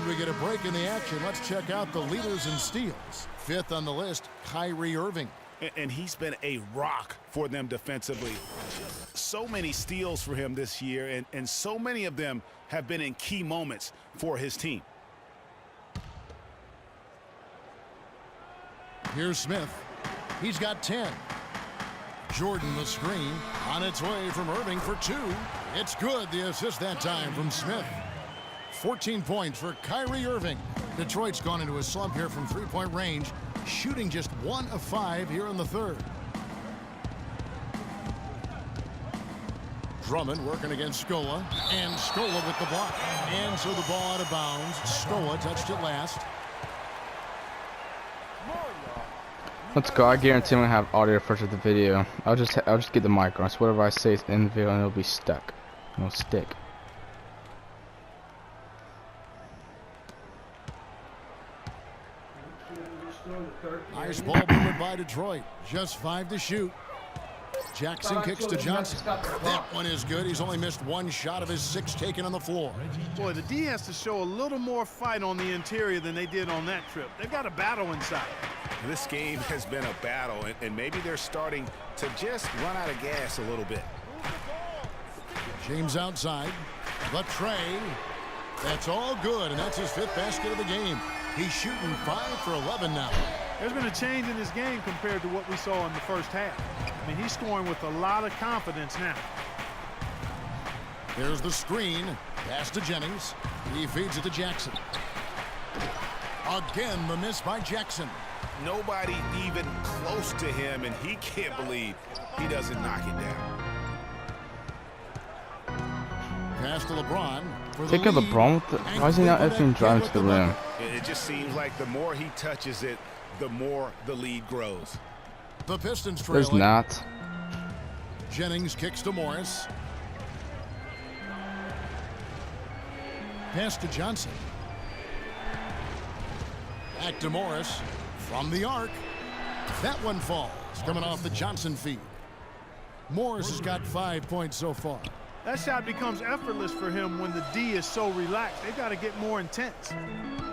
And we get a break in the action. Let's check out the leaders in steals. Fifth on the list, Kyrie Irving. And he's been a rock for them defensively. So many steals for him this year, and so many of them have been in key moments for his team. Here's Smith. He's got 10. Jordan the screen. On its way from Irving for 2. It's good. The assist that time from Smith. 14 points for Kyrie Irving. Detroit's gone into a slump here from three-point range, shooting just 1 of 5 here in the third. Drummond working against Scola, and Scola with the block. And so the ball out of bounds. Scola touched it last. Let's go. I guarantee I'm gonna have audio first of the video. I'll just get the mic on. So whatever I say is in the video, and it'll be stuck. It'll stick. Nice ball movement by Detroit. Just 5 to shoot. Jackson kicks to Johnson. That one is good. He's only missed 1 shot of his 6 taken on the floor. Boy, the D has to show a little more fight on the interior than they did on that trip. They've got a battle inside. This game has been a battle, and maybe they're starting to just run out of gas a little bit. James outside. The tray. That's all good, and that's his 5th basket of the game. He's shooting 5 for 11 now. There's been a change in his game compared to what we saw in the first half. I mean, he's scoring with a lot of confidence now. There's the screen. Pass to Jennings. He feeds it to Jackson. Again, the miss by Jackson. Nobody even close to him, and he can't believe he doesn't knock it down. Pass to LeBron. Take out LeBron with the, why is he not effing driving to the rim? It just seems like the more he touches it, the more the lead grows. The Pistons trailing. There's not. Jennings kicks to Morris. Pass to Johnson. Back to Morris. From the arc. That one falls. Coming off the Johnson feed. Morris has got 5 points so far. That shot becomes effortless for him when the D is so relaxed. They've got to get more intense.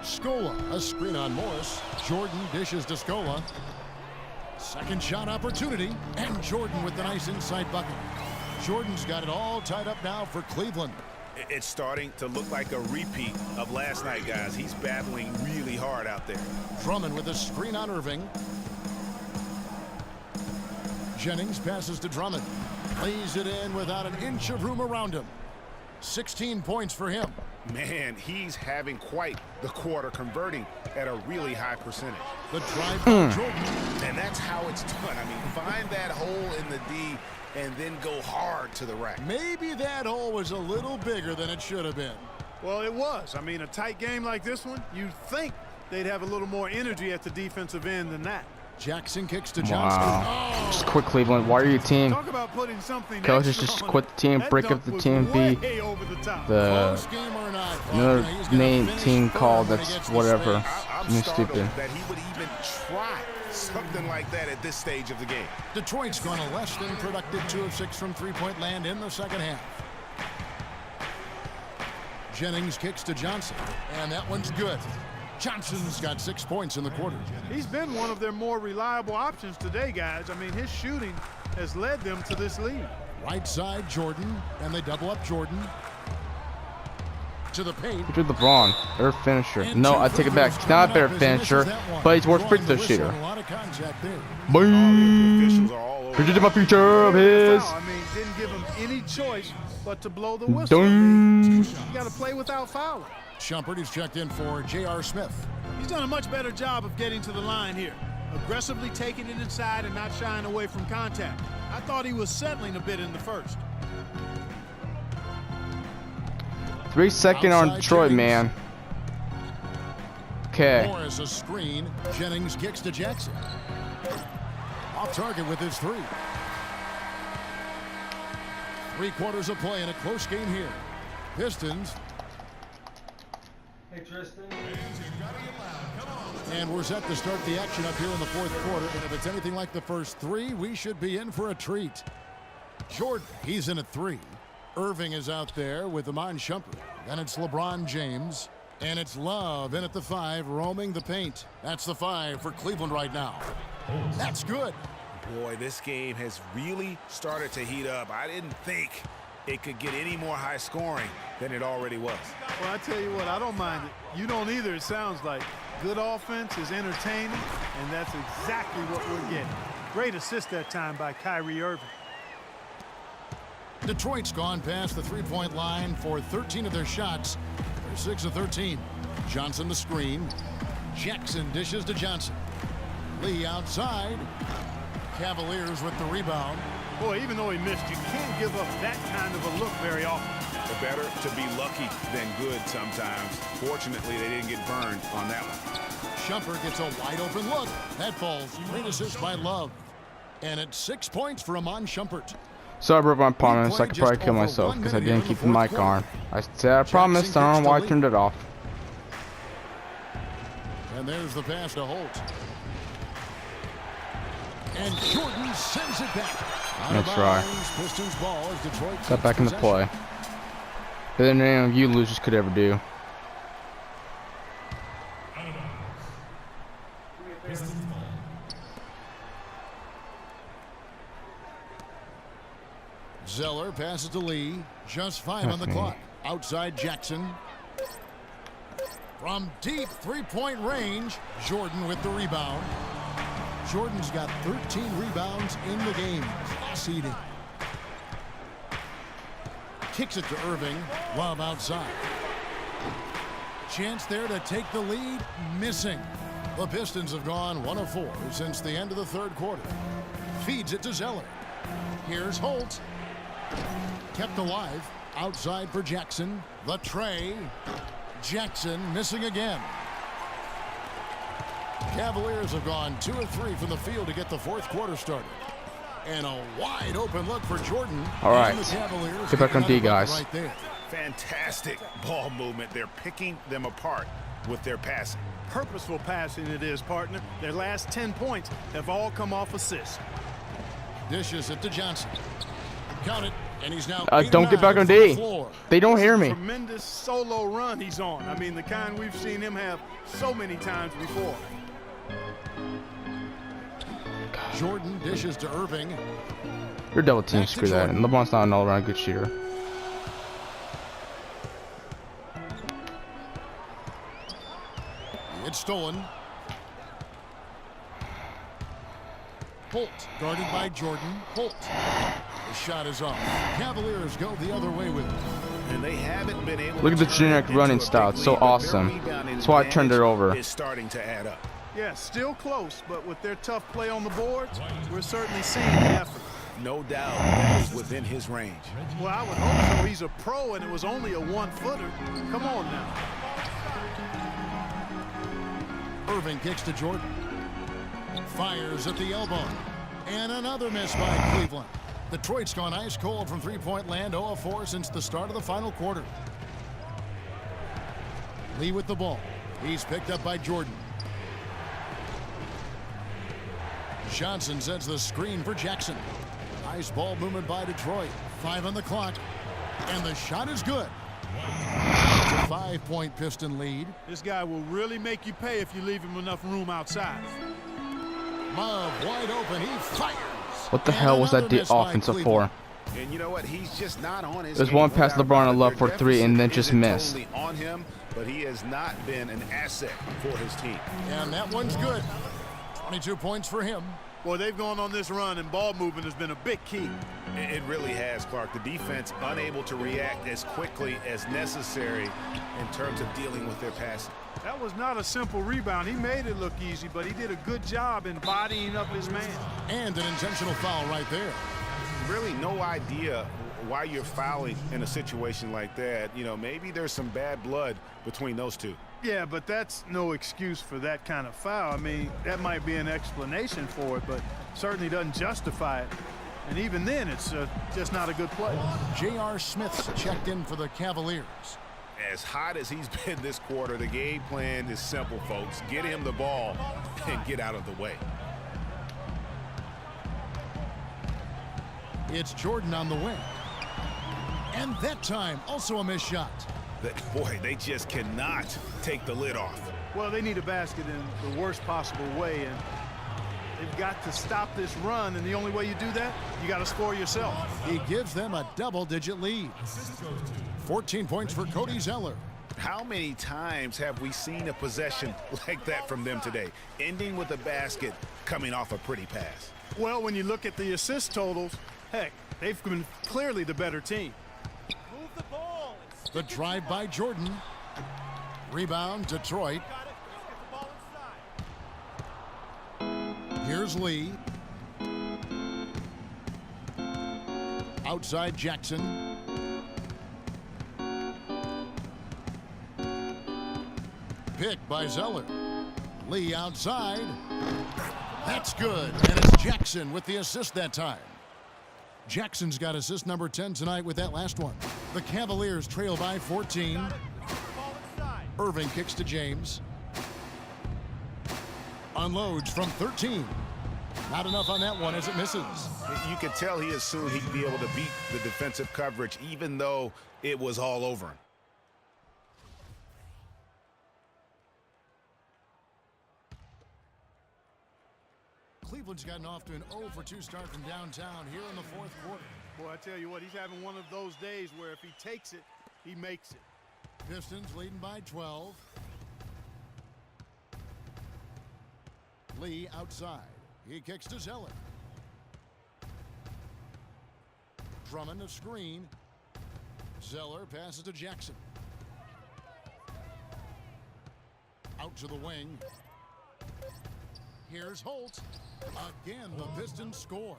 Scola, a screen on Morris. Jordan dishes to Scola. Second shot opportunity, and Jordan with the nice inside bucket. Jordan's got it all tied up now for Cleveland. It's starting to look like a repeat of last night, guys. He's battling really hard out there. Drummond with a screen on Irving. Jennings passes to Drummond. Lays it in without an inch of room around him. 16 points for him. Man, he's having quite the quarter, converting at a really high percentage. The drive by Jordan. And that's how it's done. I mean, find that hole in the D and then go hard to the rack. Maybe that hole was a little bigger than it should have been. Well, it was. I mean, a tight game like this one, you'd think they'd have a little more energy at the defensive end than that. Jackson kicks to Johnson. Wow. Oh. Just quit Cleveland. Why are you team? Talk about putting something Coaches just quit the team, break up the team, be the another name team called that's whatever. I'm stupid. That he would even try something like that at this stage of the game. Detroit's gone a less than productive 2 of 6 from three-point land in the second half. Jennings kicks to Johnson, and that one's good. Johnson's got 6 points in the quarter. He's been one of their more reliable options today, guys. I mean, his shooting has led them to this lead. Right side, Jordan, and they double up Jordan. To the paint. Look at LeBron, better finisher. No, I take it back. He's not a better finisher, but he's worse free throw shooter. Boom! Picture to my future of his. I mean, didn't give him any choice but to blow the whistle. You got to play without fouling. Shumpert is checked in for J.R. Smith. He's done a much better job of getting to the line here. Aggressively taking it inside and not shying away from contact. I thought he was settling a bit in the first. 3 seconds on Detroit, man. Okay. Morris a screen. Jennings kicks to Jackson. Off target with his 3. 3 quarters of play in a close game here. Pistons. Hey, Tristan. And we're set to start the action up here in the 4th quarter. And if it's anything like the first 3, we should be in for a treat. Jordan, he's in at 3. Irving is out there with Iman Shumpert. Then it's LeBron James. And it's Love in at the 5, roaming the paint. That's the 5 for Cleveland right now. That's good. Boy, this game has really started to heat up. I didn't think it could get any more high scoring than it already was. Well, I tell you what, I don't mind it. You don't either, it sounds like. Good offense is entertaining, and that's exactly what we're getting. Great assist that time by Kyrie Irving. Detroit's gone past the three-point line for 13 of their shots. They're 6 of 13. Johnson the screen. Jackson dishes to Johnson. Lee outside. Cavaliers with the rebound. Boy, even though he missed, you can't give up that kind of a look very often. Better to be lucky than good sometimes. Fortunately, they didn't get burned on that one. Shumpert gets a wide-open look. That falls. Great assist by Love. And it's 6 points for Iman Shumpert. Sorry about my promise. I could probably kill myself because I didn't keep the mic on. I said I promised. I don't know why I turned it off. And there's the pass to Holt. And Jordan sends it back. That's right. Pistons ball as Detroit Got back into play. Better than any of you losers could ever do. Zeller passes to Lee. Just 5 on the clock. Outside Jackson. From deep three-point range, Jordan with the rebound. Jordan's got 13 rebounds in the game. Class-eating. Kicks it to Irving. Love outside. Chance there to take the lead. Missing. The Pistons have gone 1 of 4 since the end of the third quarter. Feeds it to Zeller. Here's Holt. Kept alive. Outside for Jackson. The tray. Jackson missing again. Cavaliers have gone 2 of 3 from the field to get the fourth quarter started. And a wide open look for Jordan. All right. Get back on D, guys. Right there. Fantastic ball movement. They're picking them apart with their passing. Purposeful passing it is, partner. Their last 10 points have all come off assists. Dishes it to Johnson. Count it. And he's now don't get back on D. They don't hear me. Tremendous solo run he's on. I mean, the kind we've seen him have so many times before. Jordan dishes to Irving. You're double team. Screw that. And LeBron's not an all-around good shooter. It's stolen. Holt guarded by Jordan. Holt. The shot is off. Cavaliers go the other way with it. And they haven't been able. Look at the generic running style. It's so awesome. That's why I turned it over. It's starting to add up. Yeah, still close, but with their tough play on the boards, we're certainly seeing the effort. No doubt that is within his range. Well, I would hope so. He's a pro, and it was only a 1-footer. Come on now. Irving kicks to Jordan. Fires at the elbow. And another miss by Cleveland. Detroit's gone ice cold from three-point land, 0 of 4 since the start of the final quarter. Lee with the ball. He's picked up by Jordan. Johnson sets the screen for Jackson. Nice ball movement by Detroit. 5 on the clock. And the shot is good. It's a 5-point Piston lead. This guy will really make you pay if you leave him enough room outside. Love wide open. He fires. What the hell was that offensive for? And you know what? He's just not on his. There's one pass LeBron and Love for 3 and then just missed. Totally on him, but he has not been an asset for his team. And that one's good. 22 points for him. Boy, they've gone on this run, and ball movement has been a big key. It really has, Clark. The defense unable to react as quickly as necessary in terms of dealing with their passing. That was not a simple rebound. He made it look easy, but he did a good job in bodying up his man. And an intentional foul right there. Really no idea why you're fouling in a situation like that. You know, maybe there's some bad blood between those two. Yeah, but that's no excuse for that kind of foul. I mean, that might be an explanation for it, but certainly doesn't justify it. And even then, it's just not a good play. J.R. Smith's checked in for the Cavaliers. As hot as he's been this quarter, the game plan is simple, folks. Get him the ball and get out of the way. It's Jordan on the wing. And that time, also a missed shot. Boy, they just cannot take the lid off. Well, they need a basket in the worst possible way, and they've got to stop this run, and the only way you do that, you got to score yourself. He gives them a double-digit lead. 14 points for Cody Zeller. How many times have we seen a possession like that from them today, ending with a basket coming off a pretty pass? Well, when you look at the assist totals, heck, they've been clearly the better team. Move the ball. The drive by Jordan. Rebound, Detroit. Get the ball inside. Here's Lee. Outside Jackson. Pick by Zeller. Lee outside. That's good. And it's Jackson with the assist that time. Jackson's got assist number 10 tonight with that last one. The Cavaliers trail by 14. Get the ball inside. Irving kicks to James. Unloads from 13. Not enough on that one as it misses. You could tell he assumed he'd be able to beat the defensive coverage even though it was all over him. Cleveland's gotten off to an 0 for 2 start from downtown here in the fourth quarter. Boy, I tell you what, he's having one of those days where if he takes it, he makes it. Pistons leading by 12. Lee outside. He kicks to Zeller. Drummond a screen. Zeller passes to Jackson. Out to the wing. Here's Holt. Again, the Pistons score.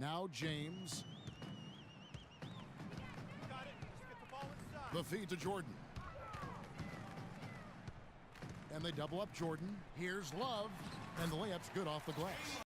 Now James. Got it. Just get the ball inside. The feed to Jordan. And they double up Jordan. Here's Love. And the layup's good off the glass.